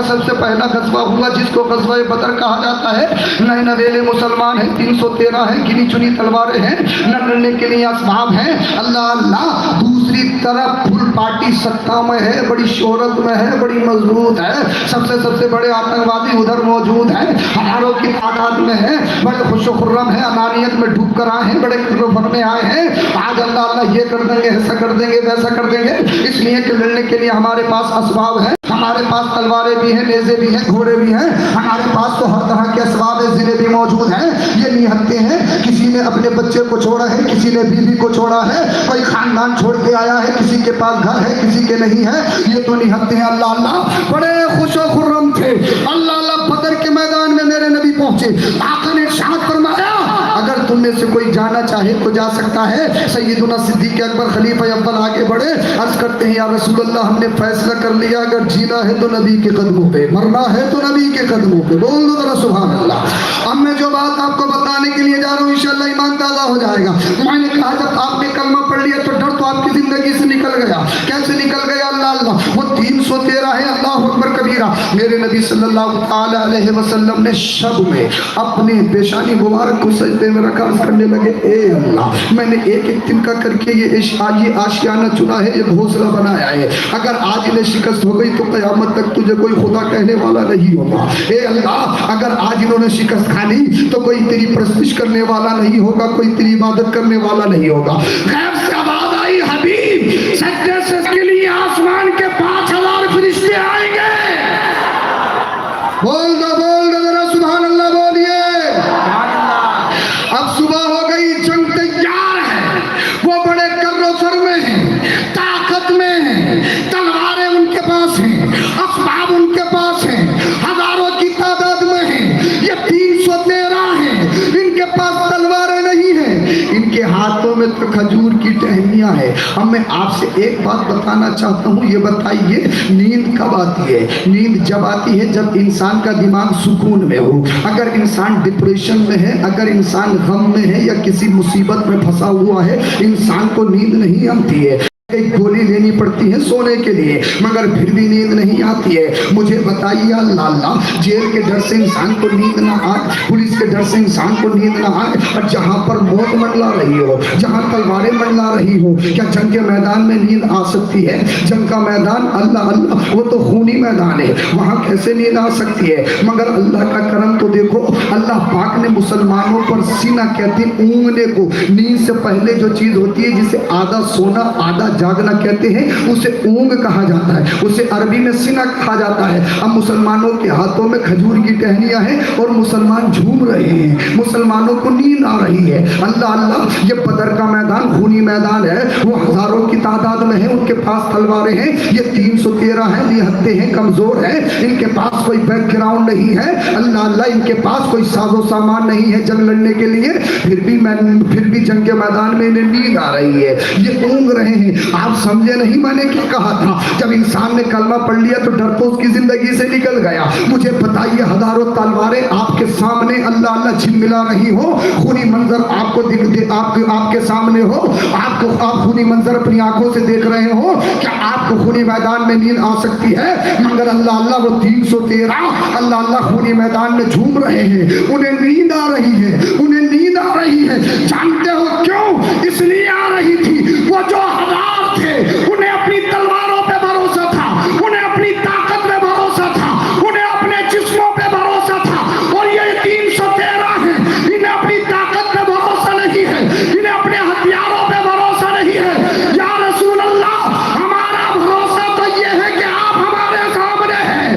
का सबसे पहला गजवा हुआ जिसको गजवा बदर कहा जाता है। नए नवेले मुसलमान हैं, 313 हैं, गिनी चुनी तलवारें हैं, न लड़ने के लिए असबाब हैं। अल्लाह अल्लाह। दूसरी तरफ फुल पार्टी सत्ता में है, बड़ी शोहरत में है, बड़ी मजबूत है। सबसे बड़े आतंकवादी उधर मौजूद हैं, हजारों की तादाद में है, बड़े खुश खुर्रम है, अनानियत में डूब कर आए हैं, बड़े कर्र में आए हैं। आज अल्लाह अल्लाह ये कर देंगे, ऐसा कर देंगे, वैसा कर देंगे, इसलिए कि लड़ने के लिए हमारे पास असबाब है, हमारे पास तलवारें भी हैं, नेज़े भी हैं, घोड़े भी हैं, हमारे पास तो हर तरह के असबाब ज़िले भी मौजूद हैं। ये निहत्ते हैं, किसी ने अपने बच्चे को छोड़ा है, किसी ने बीवी को छोड़ा है, कोई खानदान छोड़ के आया है, किसी के पास घर है, किसी के नहीं है। ये तो निहत्ते हैं। अल्लाह अल्लाह बड़े खुश व खुर्रम थे। अल्लाह अल्लाह बदर के मैदान में मेरे नबी पहुंचे। आका ने इरशाद फरमाया अगर तुम में से कोई जाना चाहे तो जा सकता है। सैयदुना सिद्दीक़ अकबर खलीफा अव्वल आगे बढ़े, अर्ज करते हैं या रसूल अल्लाह हमने फैसला कर लिया, अगर जीना है तो नबी के कदमों पे, मरना है तो नबी के कदमों पे। बोल दो जरा सुभान अल्लाह। अब मैं जो बात आपको बताने के लिए जा रहा हूँ इंशाअल्लाह ईमान ताज़ा हो जाएगा। मैंने कहा जब आपने कलमा पढ़ लिया तो डर तो आपकी जिंदगी से निकल गया। कैसे निकल गया? अल्लाह अल्लाह। वो 313 है, अल्लाह अकबर कबीरा। मेरे नबी सल्लल्लाहु अलैहि वसल्लम ने शब में अपने पेशानी मुबारक को सजदे में रखा, करने लगे ए अल्लाह मैंने एक एक तिनका करके ये आशियाना चुना है, ये घोंसला बनाया है। अगर आज इन्हें शिकस्त हो गई तो क़यामत तक तुझे कोई खुदा कहने वाला नहीं होगा। ए अल्लाह अगर आज इन्होंने शिकस्त खा ली तो कोई तेरी प्रस्तुत करने वाला नहीं होगा, कोई तेरी इबादत करने वाला नहीं होगा। गैब से आवाज आई हबीब सजदे से के लिए आसमान के 5000 फरिश्ते आएंगे। बोल दो जरा सुभान अल्लाह बोलिए। अब सुबह हो गई, जंग तैयार है, वो बड़े कर्रो फर में है, ताकत में है, तलवारें उनके पास हैं, असबाब उनके पास हैं, हजारों की तादाद में है। ये 313 है, इनके पास तलवारें नहीं है, इनके हाथों में तो खजूर की टहनियां है। अब मैं आपसे एक बात बताना चाहता हूँ, ये बताइए नींद कब आती है? नींद जब आती है जब इंसान का दिमाग सुकून में हो। अगर इंसान डिप्रेशन में है, अगर इंसान गम में है या किसी मुसीबत में फंसा हुआ है, इंसान को नींद नहीं आती है। एक गोली लेनी पड़ती है सोने के लिए, मगर फिर भी नींद नहीं आती है। मुझे बताइए अल्लाह अल्लाह, जेल के डर से इंसान को नींद ना आए, पुलिस के डर से इंसान को नींद ना आए, और जहाँ पर मौत मंडला रही हो, जहाँ तलवारें मंडला रही हो, क्या जंग के मैदान में नींद आ सकती है? जंग का मैदान अल्लाह अल्लाह वो तो खूनी मैदान है, वहाँ कैसे नींद आ सकती है? मगर अल्लाह का करम तो देखो, अल्लाह पाक ने मुसलमानों पर सीना कहते ऊँगने को, नींद से पहले जो चीज़ होती है जिसे आधा सोना आधा जागना कहते हैं, उसे ऊंग कहा जाता है, उसे अरबी में सिना कहा जाता है। अब मुसलमानों के हाथों में खजूर की टहनियां हैं और मुसलमान झूम रहे हैं, मुसलमानों को नींद आ रही है। अल्लाह अल्लाह ये बदर का मैदान खूनी मैदान है, वो हजारों की तादाद में है, उनके पास तलवारें हैं। ये 313 है, निहत्ते हैं, कमजोर है, इनके पास कोई बैकग्राउंड नहीं है। अल्लाह अल्लाह इनके पास कोई साजो सामान नहीं है जंग लड़ने के लिए, फिर भी जंग के मैदान में इन्हें नींद आ रही है, ये ऊँग रहे हैं। आप समझे नहीं मैंने क्या कहा था? जब इंसान ने कलमा पढ़ लिया तो डर तो उसकी जिंदगी से निकल गया। मुझे बताइए हजारों तलवारें आपके सामने अल्लाह अल्लाह झिलमिला रही हो, खूनी मंजर आपको आपके सामने हो, आप खूनी मंजर अपनी आंखों से देख रहे हो, क्या आपको खूनी मैदान में नींद आ सकती है? मगर अल्लाह अल्लाह वो 313 अल्लाह अल्लाह खूनी मैदान में झूम रहे हैं, उन्हें नींद आ रही है, उन्हें नींद आ रही है। जानते हो क्यों? इसलिए आ रही थी, वो जो हजार थे उन्हें अपनी तलवारों पे भरोसा था, उन्हें अपनी ताकत पे भरोसा था, उन्हें अपने जिस्मों पे भरोसा था। और ये 313 है, इन्हें अपनी ताकत पे भरोसा नहीं है, इन्हें अपने हथियारों पे भरोसा नहीं है। या रसूल अल्लाह हमारा भरोसा तो ये है कि आप हमारे सामने हैं,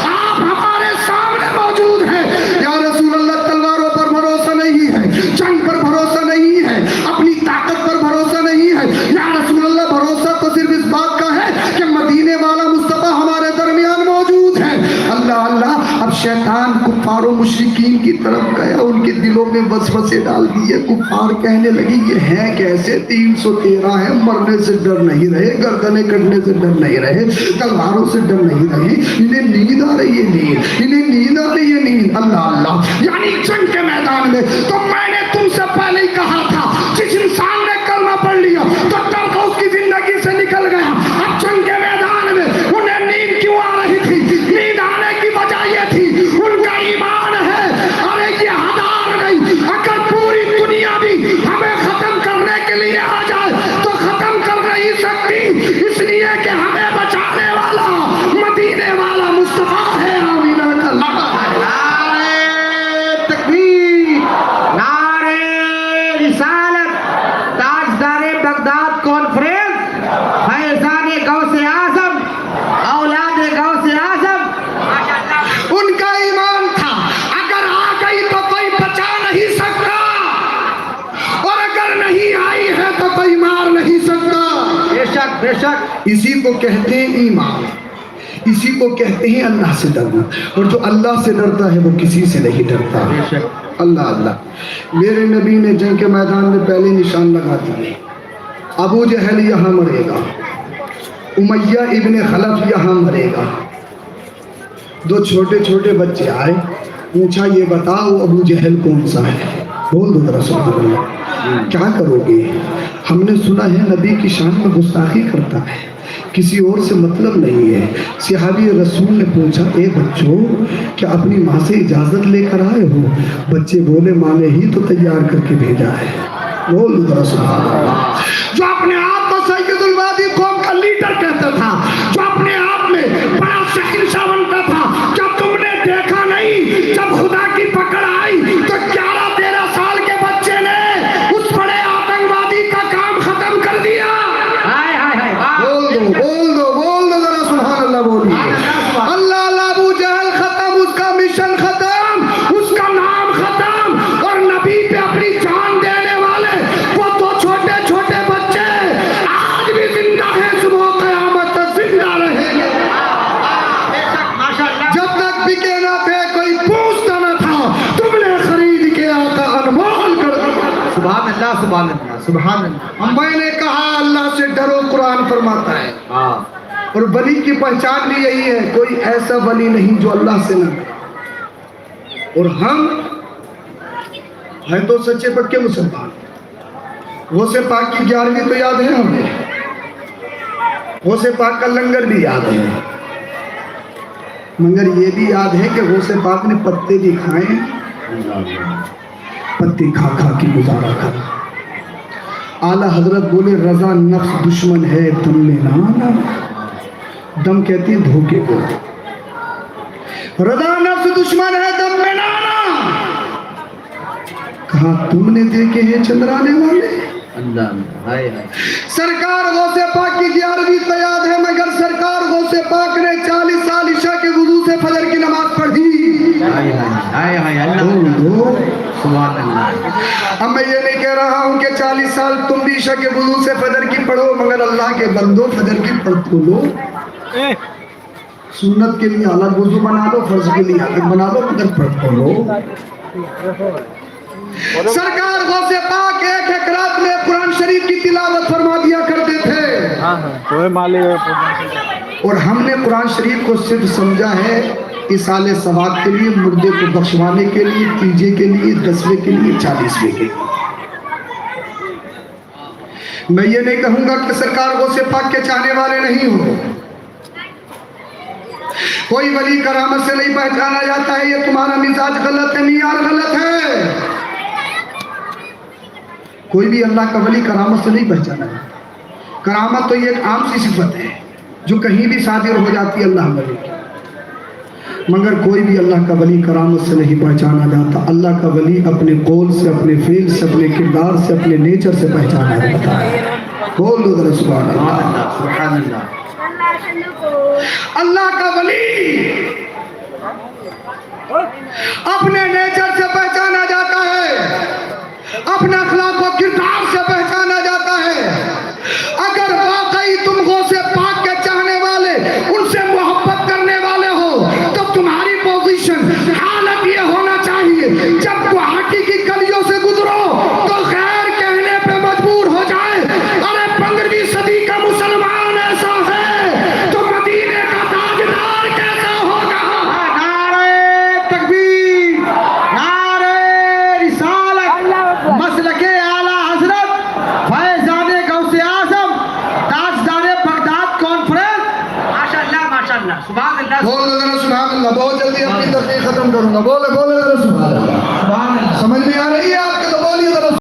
आप हमारे सामने मौजूद हैं। या रसूल अल्लाह तलवारों पर भरोसा नहीं है, जंग पर भरोसा नहीं है, अपनी ताकत पर भरोसा नहीं है। या रसूल अल्लाह भरोसा तो सिर्फ इस बात का है कि मदीने वाला मुस्तफा हमारे दरमियान मौजूद है। अल्लाह अल्लाह अब शैतान कुफारों मुशरिकीन की तरफ गया, उनके दिलों में वसवसे डाल दिए। कुफार कहने लगे ये है कैसे? 313 है, मरने से डर नहीं रहे, गर्दनें कटने से डर नहीं रहे, तलवारों से डर नहीं रहे, इन्हें नींद आ रही है, नींद इन्हें नींद आ रही है, नींद। अल्लाह अल्लाह यानी जंग के मैदान में तो मैंने तुमसे पहले ही कहा था, जिस इंसान ने कलमा पढ़ लिया तो डर को उसकी जिंदगी से निकल गया। अब जंग के मैदान में उन्हें नींद क्यों आ रही थी? नींद आने की मुस्तफा है आमीना का लक़ब है। नारे तकबीर, नारे रिसालत, ताजदारे बगदाद कॉन्फ्रेंस, फैज़ाने गौसे आज़म, औलादे गौसे आज़म। उनका ईमान था अगर आ गई तो कोई बचा नहीं सकता, और अगर नहीं आई है तो कोई मार नहीं सकता। बेशक बेशक, इसी को कहते हैं ईमान, इसी को कहते हैं अल्लाह से डरना। और जो अल्लाह से डरता है वो किसी से नहीं डरता। अल्लाह अल्लाह। मेरे नबी ने जंग के मैदान में पहले निशान लगा दिए, अबू जहल यहाँ मरेगा, उमैया इब्ने खलफ यहाँ मरेगा। दो छोटे छोटे बच्चे आए, पूछा ये बताओ अबू जहल कौन सा है? बोल दो जरा सुभान अल्लाह। क्या करोगे? हमने सुना है नबी की शान में गुस्ताखी करता है, किसी और से मतलब नहीं है। सहाबी रसूल ने पूछा, ए बच्चों क्या अपनी माँ से इजाज़त लेकर आए हो? बच्चे बोले माँ ने ही तो तैयार करके भेजा है। बोल दो जरा सुभान अल्लाह। जो अपने आप को सैयदुल वादी कौम का लीडर कहता था, जो अपने आप में बड़ा शहंशाह बनता था, क्या तुमने देखा नहीं जब खुदा की पकड़ आई तो 11-13 साल के बच्चे ने उस बड़े आतंकवादी का काम खत्म कर दिया। हाय हाय हाय, वाह। बोल दो जरा सुभान अल्लाह बोलिए। अल्लाह अल्लाह, अबू जहल खत्म, उसका मिशन खत्म, उसका नाम खत्म, और नबी पे अपनी जान देने वाले वो दो छोटे छोटे बच्चे आज भी जिंदा हैं, सुबह क़यामत तक जिंदा रहेंगे। माशाअल्लाह। जब तक बिके ना थे कोई पूछता ना था, तुमने खरीद के आका अनमोल कर दिया। सुभान अल्लाह, सुभान अल्लाह, सुभान अल्लाह। मैंने कहा अल्लाह से डरो, कुरान फरमाता है। हाँ, और वली की पहचान भी यही है, कोई ऐसा वली नहीं जो अल्लाह से न डरे। और हम हैं तो सच्चे पक्के मुसलमान। गौसे पाक की 11वीं तो याद है हमें, गौसे पाक का लंगर भी याद है, मगर ये भी याद है कि गौसे पाक ने पत्ते भी खाए, पत्ते खा खा के गुजारा कर। आला हजरत बोले रजा नफ्स दुश्मन है दम में ना आना। दम कहती है धोखे को, रजा नफ्स दुश्मन है दम में ना आना। कहा तुमने देखे हैं चंद्राने वाले? अल्लाह, हाय हाय। सरकार गौसे पाक की 11वीं तो याद है, मगर सरकार गौसे पाक ने 40 साल ईशा के वुजू से फजर की नमाज पढ़ी। हाय हाय हाय हाय, अल्लाह, सुभान अल्लाह। अब मैं ये नहीं कह रहा हूँ कि 40 साल तुम भी ईशा के वुजू से फजर की पढ़ो, मगर अल्लाह के बंदो फजर की पढ़ तो लो। सुन्नत के लिए अलग वुजू बना लो, फर्ज के लिए अलग बना लो, मगर पढ़ तो लो। सरकार गौसे पाक एक रात में कुरान शरीफ की तिलावत फरमा दिया करते थे। और हमने कुरान शरीफ को सिर्फ समझा है इसाले सवाब के लिए, मुर्दे को बख्शवाने के लिए, तीजे के लिए, 10वें के लिए, 40वें के लिए। मैं ये नहीं कहूंगा कि सरकार गौसे पाक के चाहने वाले नहीं हो। कोई वली करामत से नहीं पहचाना जाता है, ये तुम्हारा मिजाज गलत है, मियार गलत है। कोई भी अल्लाह का वली करामत से नहीं पहचाना जाता। करामत तो ये एक आम सी सिफत है जो कहीं भी सादिर हो जाती है अल्लाह वली की, मगर कोई भी अल्लाह का वली करामत से नहीं पहचाना जाता। अल्लाह का वली अपने कौल से, अपने फेल से, अपने किरदार से, अपने नेचर से पहचाना जाता है। बोल दो जरा सुभान अल्लाह, सुभान अल्लाह। अल्लाह का वली अपने नेचर से पहचाना जाता है, अपने अखलाक व किरदार से पहचाना जाता है। अगर वाकई तुम गौसे पाक के चाहने वाले, उनसे मोहब्बत करने वाले हो, तो तुम्हारी पोजीशन, हालत ये होना चाहिए जब गुवाहाटी की गलियों से गुजरो तो खैर कहने पे मजबूर हो जाए, अरे 15वीं सदी का मुसलमान ऐसा है तो मदीने का ताजदार कैसा होगा। नारे तकबीर, नारे रिसालत, मसलके आला हजरत, फैज़ाने गौसे आज़म, ताजदारे बगदाद कॉन्फ्रेंस। माशाअल्लाह माशाअल्लाह, सुभान अल्लाह। बोलो जरा सुभान अल्लाह। बहुत जल्दी अपनी तकरीर खत्म करूंगा। बोले बोले जरा सुभान अल्लाह।